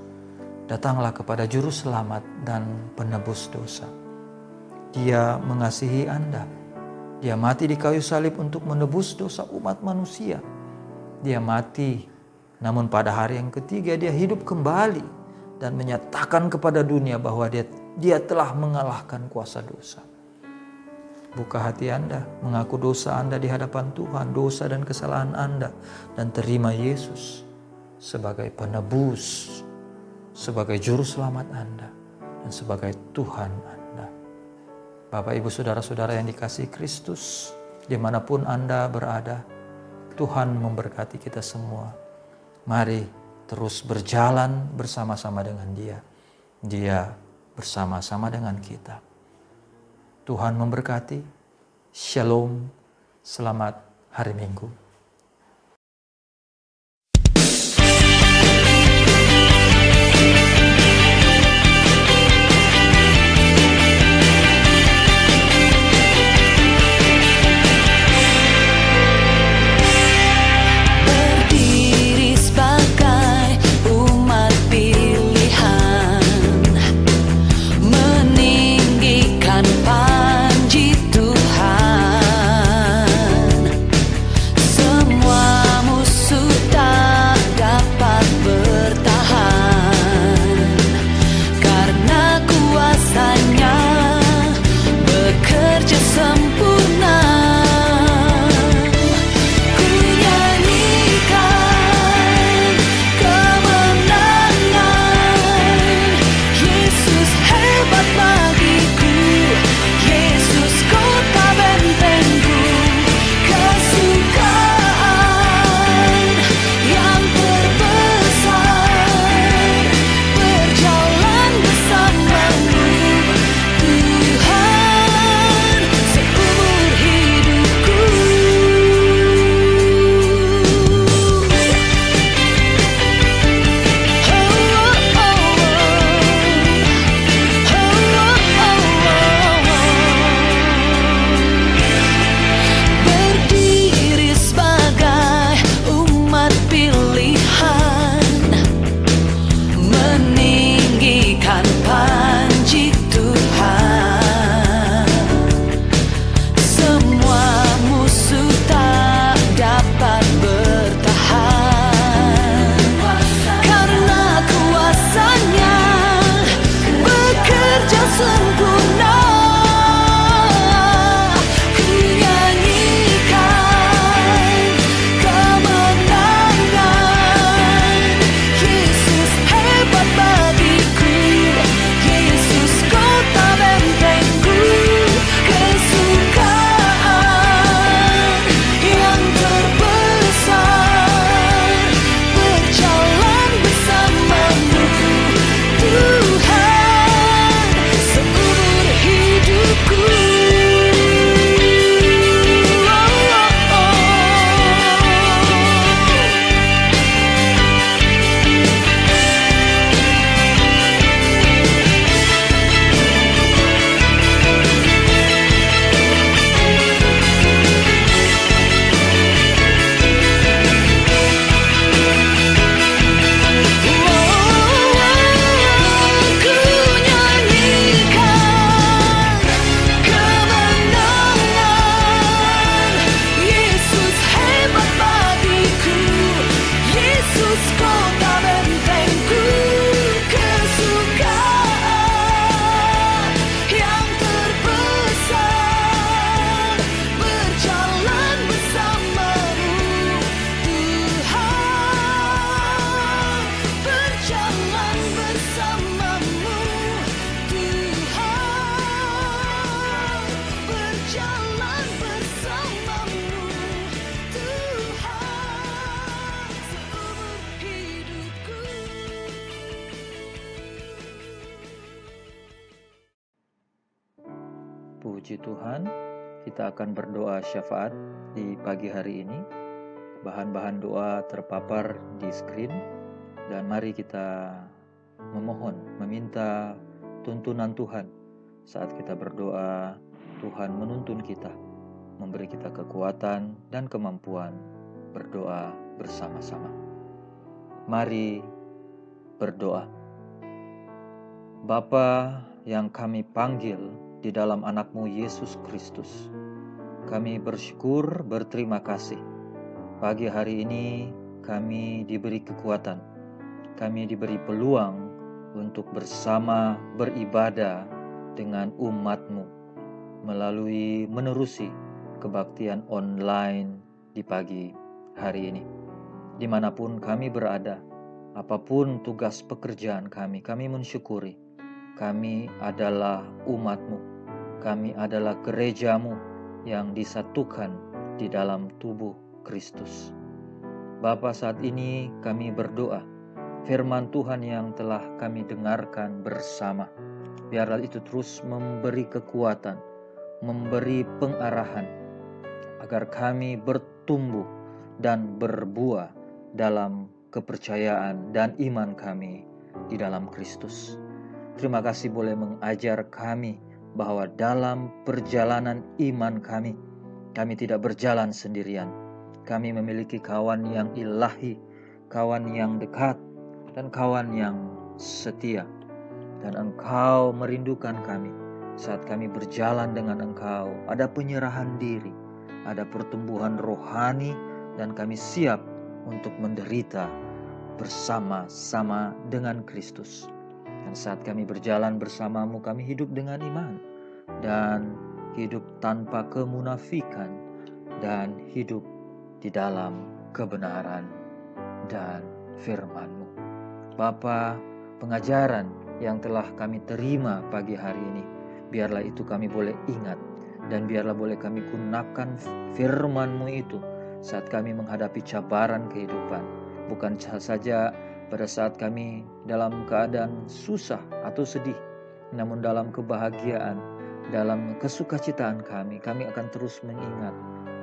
Datanglah kepada Juru Selamat dan Penebus dosa. Dia mengasihi Anda. Dia mati di kayu salib untuk menebus dosa umat manusia. Dia mati, namun pada hari yang ketiga dia hidup kembali dan menyatakan kepada dunia bahwa dia telah mengalahkan kuasa dosa. Buka hati Anda, mengaku dosa Anda di hadapan Tuhan, dosa dan kesalahan Anda, dan terima Yesus sebagai penebus, sebagai Juru Selamat Anda, dan sebagai Tuhan Anda. Bapak, Ibu, Saudara-saudara yang dikasihi Kristus, dimanapun Anda berada, Tuhan memberkati kita semua. Mari terus berjalan bersama-sama dengan Dia. Dia bersama-sama dengan kita. Tuhan memberkati. Shalom. Selamat hari Minggu. Panji Tuhan, Puji Tuhan, kita akan berdoa syafaat di pagi hari ini. Bahan-bahan doa terpapar di screen, dan mari kita memohon, meminta tuntunan Tuhan. Saat kita berdoa, Tuhan menuntun kita, memberi kita kekuatan dan kemampuan berdoa bersama-sama. Mari berdoa. Bapa yang kami panggil di dalam anakmu Yesus Kristus, kami bersyukur, berterima kasih. Pagi hari ini kami diberi kekuatan, kami diberi peluang untuk bersama beribadah dengan umat-Mu melalui menerusi kebaktian online di pagi hari ini. Dimanapun kami berada, apapun tugas pekerjaan kami mensyukuri. Kami adalah umat-Mu, kami adalah gereja-Mu yang disatukan di dalam tubuh Kristus. Bapa, saat ini kami berdoa, firman Tuhan yang telah kami dengarkan bersama, biarlah itu terus memberi kekuatan, memberi pengarahan, agar kami bertumbuh dan berbuah dalam kepercayaan dan iman kami di dalam Kristus. Terima kasih boleh mengajar kami bahwa dalam perjalanan iman kami tidak berjalan sendirian. Kami memiliki kawan yang ilahi, kawan yang dekat, dan kawan yang setia. Dan Engkau merindukan kami saat kami berjalan dengan Engkau. Ada penyerahan diri, ada pertumbuhan rohani, dan kami siap untuk menderita bersama-sama dengan Kristus. Dan saat kami berjalan bersama-Mu, kami hidup dengan iman dan hidup tanpa kemunafikan dan hidup di dalam kebenaran dan firman-Mu. Bapa, pengajaran yang telah kami terima pagi hari ini, biarlah itu kami boleh ingat, dan biarlah boleh kami gunakan firman-Mu itu saat kami menghadapi cabaran kehidupan. Bukan saja pada saat kami dalam keadaan susah atau sedih, namun dalam kebahagiaan, dalam kesukacitaan kami akan terus mengingat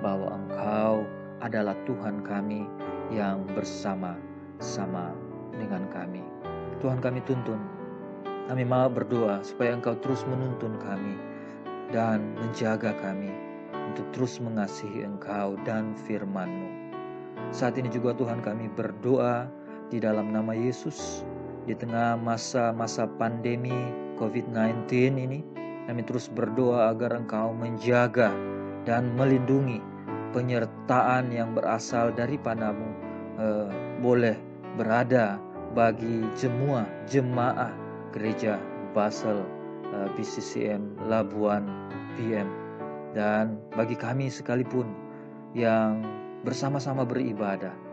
bahwa Engkau adalah Tuhan kami yang bersama-sama dengan kami. Tuhan, kami tuntun, kami mau berdoa supaya Engkau terus menuntun kami dan menjaga kami untuk terus mengasihi Engkau dan firman-Mu. Saat ini juga Tuhan, kami berdoa di dalam nama Yesus, di tengah masa-masa pandemi COVID-19 ini, kami terus berdoa agar Engkau menjaga dan melindungi penyertaan yang berasal daripada-Mu boleh berada bagi semua jemaah gereja Basel BCCM Labuan PM, dan bagi kami sekalipun yang bersama-sama beribadah.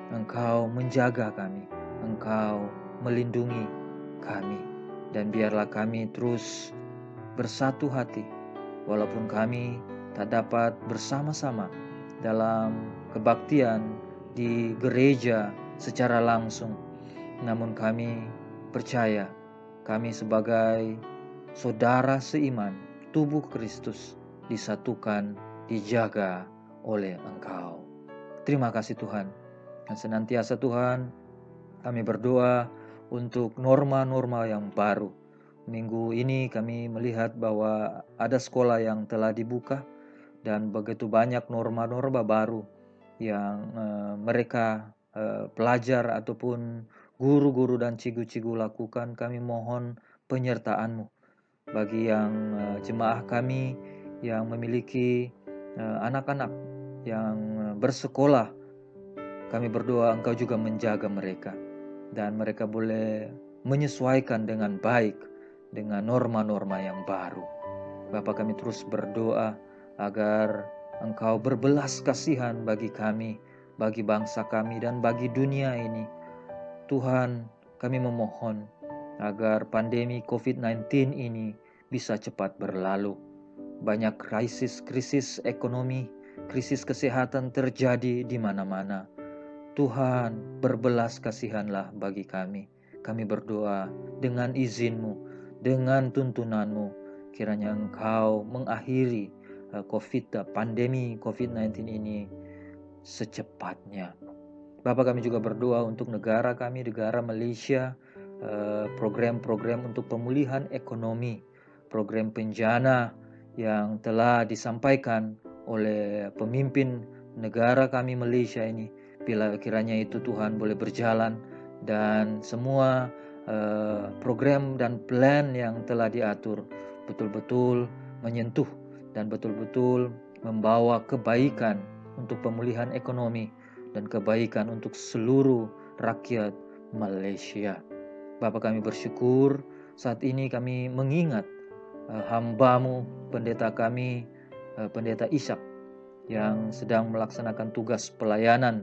Engkau menjaga kami, Engkau melindungi kami, dan biarlah kami terus bersatu hati, walaupun kami tak dapat bersama-sama dalam kebaktian di gereja secara langsung. Namun kami percaya, kami sebagai saudara seiman, tubuh Kristus disatukan, dijaga oleh Engkau. Terima kasih Tuhan. Dan senantiasa Tuhan, kami berdoa untuk norma-norma yang baru. Minggu ini kami melihat bahwa ada sekolah yang telah dibuka, dan begitu banyak norma-norma baru yang mereka pelajar ataupun guru-guru dan cigu-cigu lakukan. Kami mohon penyertaan-Mu bagi yang jemaah kami yang memiliki anak-anak yang bersekolah. Kami berdoa Engkau juga menjaga mereka, dan mereka boleh menyesuaikan dengan baik dengan norma-norma yang baru. Bapa, kami terus berdoa agar Engkau berbelas kasihan bagi kami, bagi bangsa kami, dan bagi dunia ini. Tuhan, kami memohon agar pandemi COVID-19 ini bisa cepat berlalu. Banyak krisis ekonomi, krisis kesehatan terjadi di mana-mana. Tuhan, berbelas kasihanlah bagi kami. Kami berdoa dengan izin-Mu, dengan tuntunan-Mu, kiranya Engkau mengakhiri pandemi COVID-19 ini secepatnya. Bapa, kami juga berdoa untuk negara kami, negara Malaysia, program-program untuk pemulihan ekonomi, program penjana yang telah disampaikan oleh pemimpin negara kami Malaysia ini. Bila kiranya itu Tuhan boleh berjalan dan semua program dan plan yang telah diatur betul-betul menyentuh dan betul-betul membawa kebaikan untuk pemulihan ekonomi dan kebaikan untuk seluruh rakyat Malaysia. Bapa, kami bersyukur saat ini kami mengingat hamba-Mu, pendeta kami, pendeta Ishak, yang sedang melaksanakan tugas pelayanan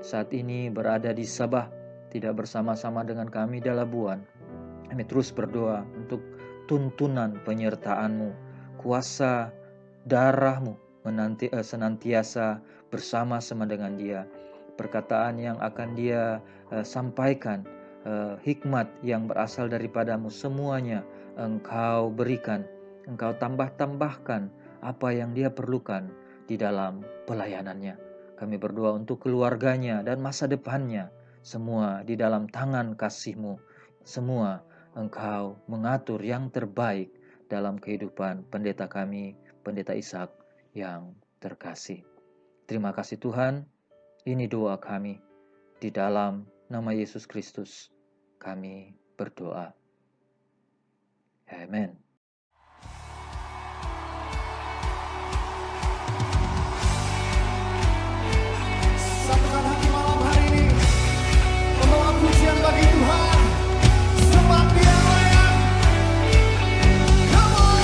saat ini berada di Sabah, tidak bersama-sama dengan kami di Labuan. Kami terus berdoa untuk tuntunan penyertaan-Mu, kuasa darah-Mu senantiasa bersama-sama dengan dia. Perkataan yang akan dia sampaikan, hikmat yang berasal daripada-Mu, semuanya Engkau berikan, Engkau tambahkan apa yang dia perlukan di dalam pelayanannya. Kami berdoa untuk keluarganya dan masa depannya, semua di dalam tangan kasih-Mu. Semua Engkau mengatur yang terbaik dalam kehidupan pendeta kami, pendeta Ishak yang terkasih. Terima kasih Tuhan, ini doa kami. Di dalam nama Yesus Kristus kami berdoa. Amen. Satukan hati malam hari ini, membawa pujian bagi Tuhan, sembah Dia layak. Come on.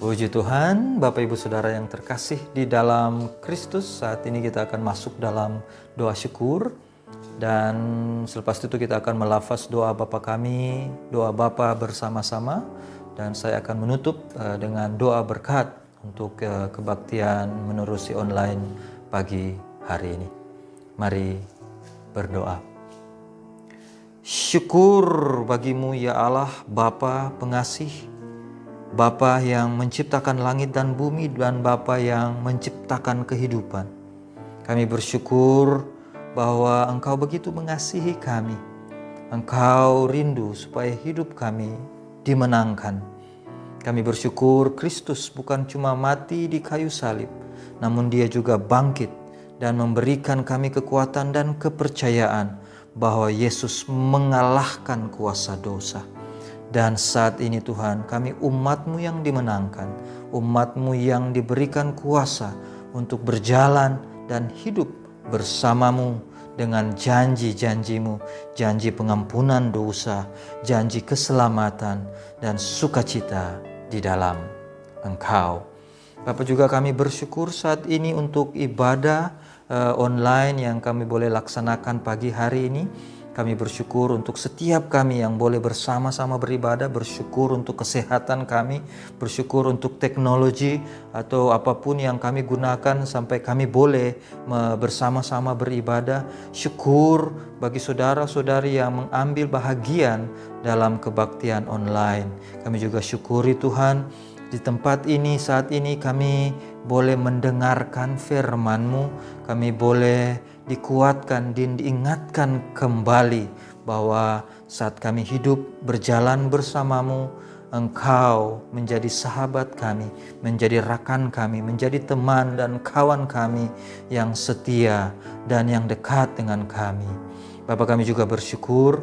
Puji Tuhan, Bapak Ibu Saudara yang terkasih di dalam Kristus. Saat ini kita akan masuk dalam doa syukur. Dan selepas itu kita akan melafaz doa Bapa kami, doa Bapa bersama-sama. Dan saya akan menutup dengan doa berkat untuk kebaktian menerusi online pagi hari ini. Mari berdoa. Syukur bagimu ya Allah, Bapa pengasih, Bapa yang menciptakan langit dan bumi, dan Bapa yang menciptakan kehidupan. Kami bersyukur bahwa Engkau begitu mengasihi kami. Engkau rindu supaya hidup kami dimenangkan. Kami bersyukur Kristus bukan cuma mati di kayu salib, namun Dia juga bangkit dan memberikan kami kekuatan dan kepercayaan bahwa Yesus mengalahkan kuasa dosa. Dan saat ini Tuhan, kami umat-Mu yang dimenangkan, umat-Mu yang diberikan kuasa untuk berjalan dan hidup bersama-Mu dengan janji-janji-Mu, janji pengampunan dosa, janji keselamatan dan sukacita di dalam Engkau. Bapak, juga kami bersyukur saat ini untuk ibadah online yang kami boleh laksanakan pagi hari ini. Kami bersyukur untuk setiap kami yang boleh bersama-sama beribadah, bersyukur untuk kesehatan kami, bersyukur untuk teknologi atau apapun yang kami gunakan sampai kami boleh bersama-sama beribadah. Syukur bagi saudara-saudari yang mengambil bahagian dalam kebaktian online. Kami juga syukuri Tuhan, di tempat ini saat ini kami boleh mendengarkan firman-Mu, kami boleh dikuatkan dan diingatkan kembali bahwa saat kami hidup berjalan bersama-Mu, Engkau menjadi sahabat kami, menjadi rakan kami, menjadi teman dan kawan kami yang setia dan yang dekat dengan kami. Bapak, kami juga bersyukur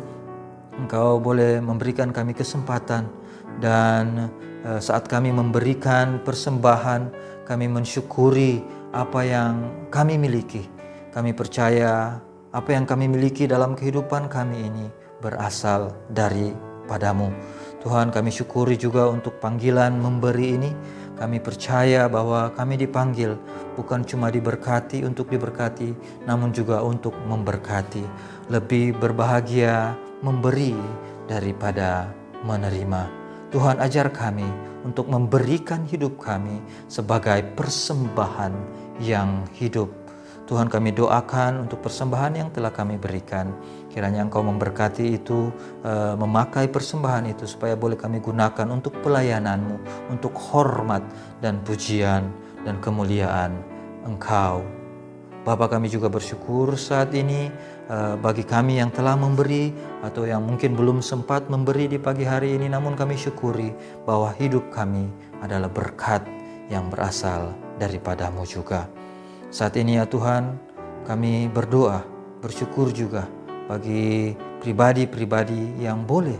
Engkau boleh memberikan kami kesempatan, dan saat kami memberikan persembahan, kami mensyukuri apa yang kami miliki. Kami percaya apa yang kami miliki dalam kehidupan kami ini berasal daripada-Mu. Tuhan, kami syukuri juga untuk panggilan memberi ini. Kami percaya bahwa kami dipanggil bukan cuma diberkati untuk diberkati, namun juga untuk memberkati. Lebih berbahagia memberi daripada menerima. Tuhan, ajar kami untuk memberikan hidup kami sebagai persembahan yang hidup. Tuhan, kami doakan untuk persembahan yang telah kami berikan. Kiranya Engkau memberkati itu, memakai persembahan itu supaya boleh kami gunakan untuk pelayanan-Mu, untuk hormat dan pujian dan kemuliaan Engkau. Bapa, kami juga bersyukur saat ini bagi kami yang telah memberi atau yang mungkin belum sempat memberi di pagi hari ini, namun kami syukuri bahwa hidup kami adalah berkat yang berasal daripada-Mu juga. Saat ini ya Tuhan, kami berdoa, bersyukur juga bagi pribadi-pribadi yang boleh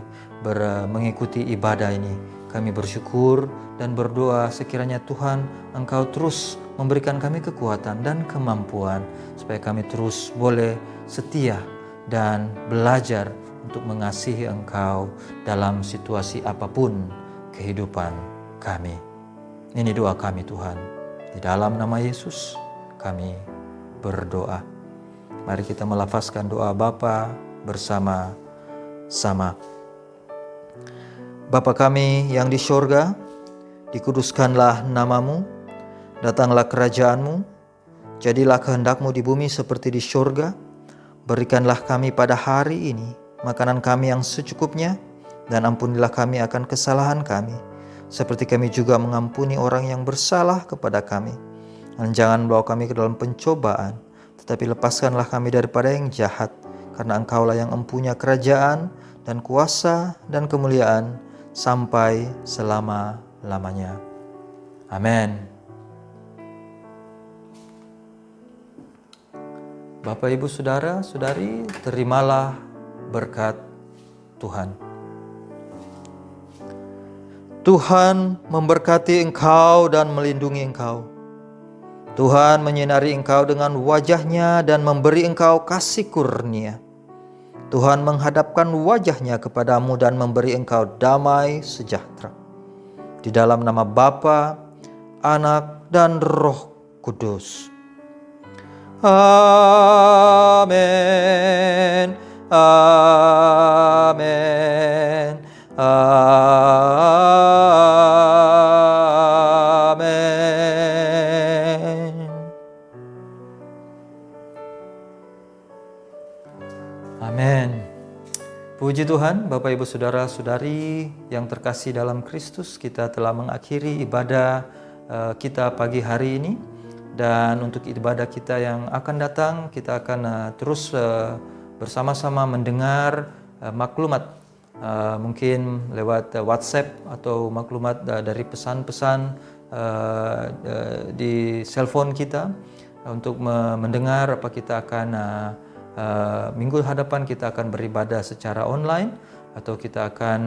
mengikuti ibadah ini. Kami bersyukur dan berdoa sekiranya Tuhan Engkau terus memberikan kami kekuatan dan kemampuan supaya kami terus boleh setia dan belajar untuk mengasihi Engkau dalam situasi apapun kehidupan kami. Ini doa kami Tuhan, di dalam nama Yesus kami berdoa. Mari kita melafazkan doa Bapa bersama-sama. Bapa kami yang di sorga, dikuduskanlah nama-Mu, datanglah kerajaan-Mu, jadilah kehendak-Mu di bumi seperti di sorga. Berikanlah kami pada hari ini makanan kami yang secukupnya, dan ampunilah kami akan kesalahan kami, seperti kami juga mengampuni orang yang bersalah kepada kami. Dan jangan bawa kami ke dalam pencobaan, tetapi lepaskanlah kami daripada yang jahat, karena Engkaulah yang empunya kerajaan dan kuasa dan kemuliaan sampai selama-lamanya. Amin. Bapak, Ibu, Saudara, Saudari, terimalah berkat Tuhan. Tuhan memberkati engkau dan melindungi engkau. Tuhan menyinari engkau dengan wajah-Nya dan memberi engkau kasih kurnia. Tuhan menghadapkan wajah-Nya kepadamu dan memberi engkau damai sejahtera. Di dalam nama Bapa, Anak, dan Roh Kudus. Amin. Amin. Amin. Amin. Puji Tuhan, Bapak, Ibu, Saudara, Saudari yang terkasih dalam Kristus, kita telah mengakhiri ibadah kita pagi hari ini. Dan untuk ibadah kita yang akan datang, kita akan terus bersama-sama mendengar maklumat, mungkin lewat WhatsApp atau maklumat dari pesan-pesan di cellphone kita, untuk mendengar apa kita akan minggu hadapan kita akan beribadah secara online atau kita akan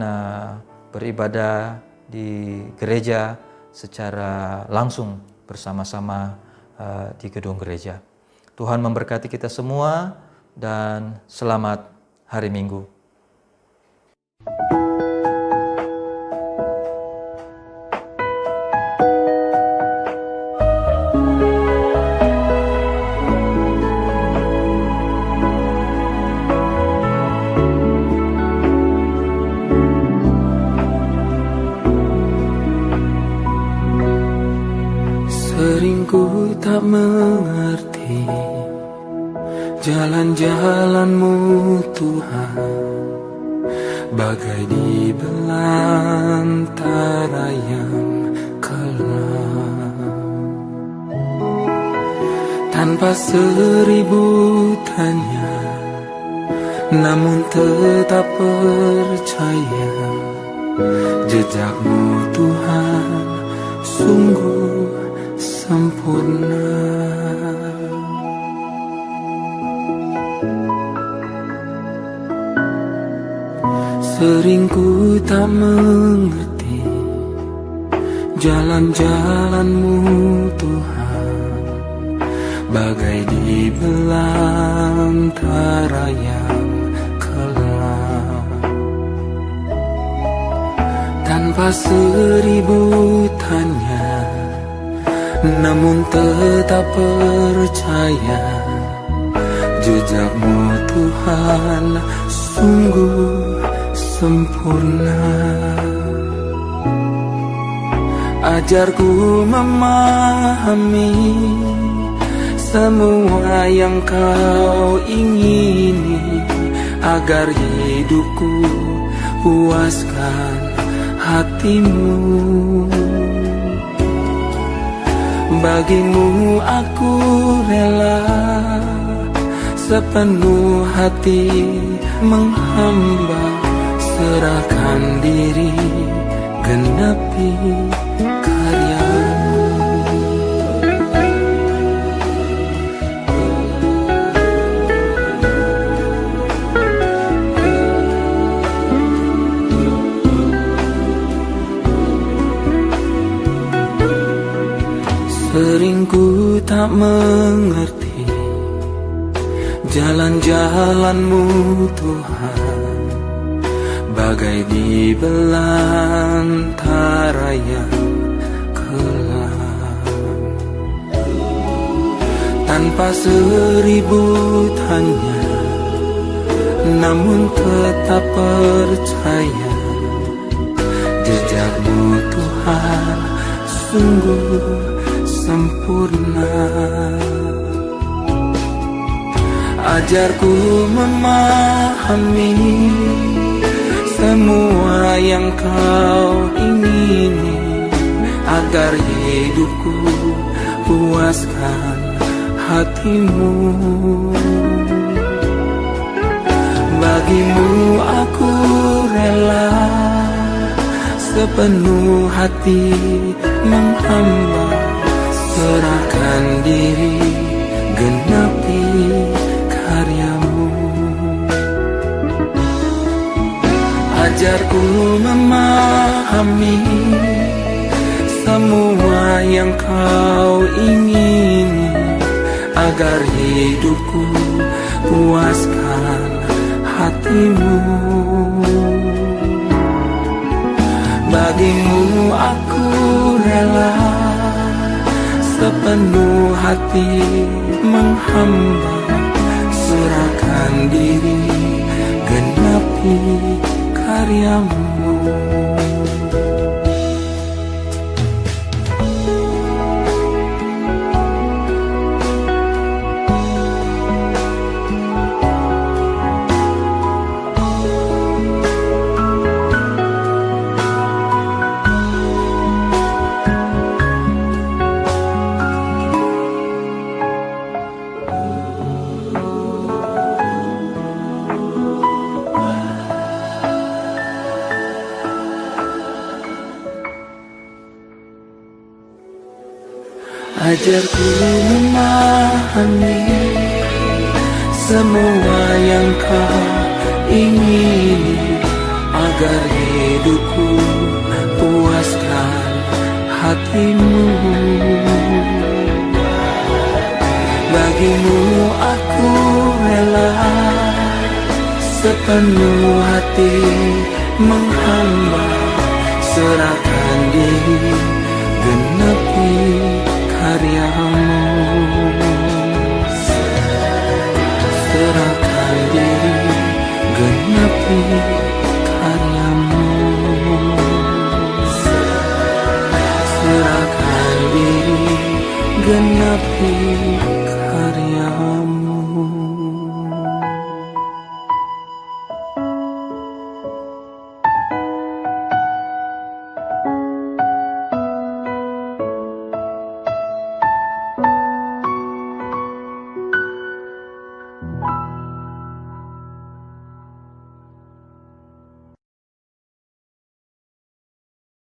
beribadah di gereja secara langsung bersama-sama di gedung gereja. Tuhan memberkati kita semua dan selamat hari Minggu. Sering ku tak mengerti jalan-jalan-Mu Tuhan, bagai di belantara yang kelam. Tanpa seribu tanya, namun tetap percaya, jejak-Mu Tuhan sungguh sempurna. Sering ku tak mengerti jalan-jalan-Mu Tuhan, bagai di belantara yang kelam. Tanpa seribu Tuhannya, namun tetap percaya jejakmu Tuhan sungguh sempurna. Ajarku memahami semua yang kau ingini, agar hidupku puaskan hatimu. Bagimu aku rela sepenuh hati menghamba, serahkan diri genapi karyamu. Sering ku tak mengerti jalan-jalan-Mu Tuhan, bagai di belantara yang kelam. Tanpa seribu tanya, namun tetap percaya jejak-Mu Tuhan sungguh sempurna. Ajarku memahami semua yang kau ingini, agar hidupku puaskan hatimu. Bagimu aku rela sepenuh hati menghamba, serahkan diri genapi karyamu. Ajarku memahami semua yang kau ingini, agar hidupku puaskan hatimu. Bagimu aku rela sepenuh hati menghamba, serahkan diri genapi karyamu. Ajarku memahami semua yang kau ingini, agar hidupku puaskan hatimu. Bagimu aku rela sepenuh hati menghamba, serahkan diri genapi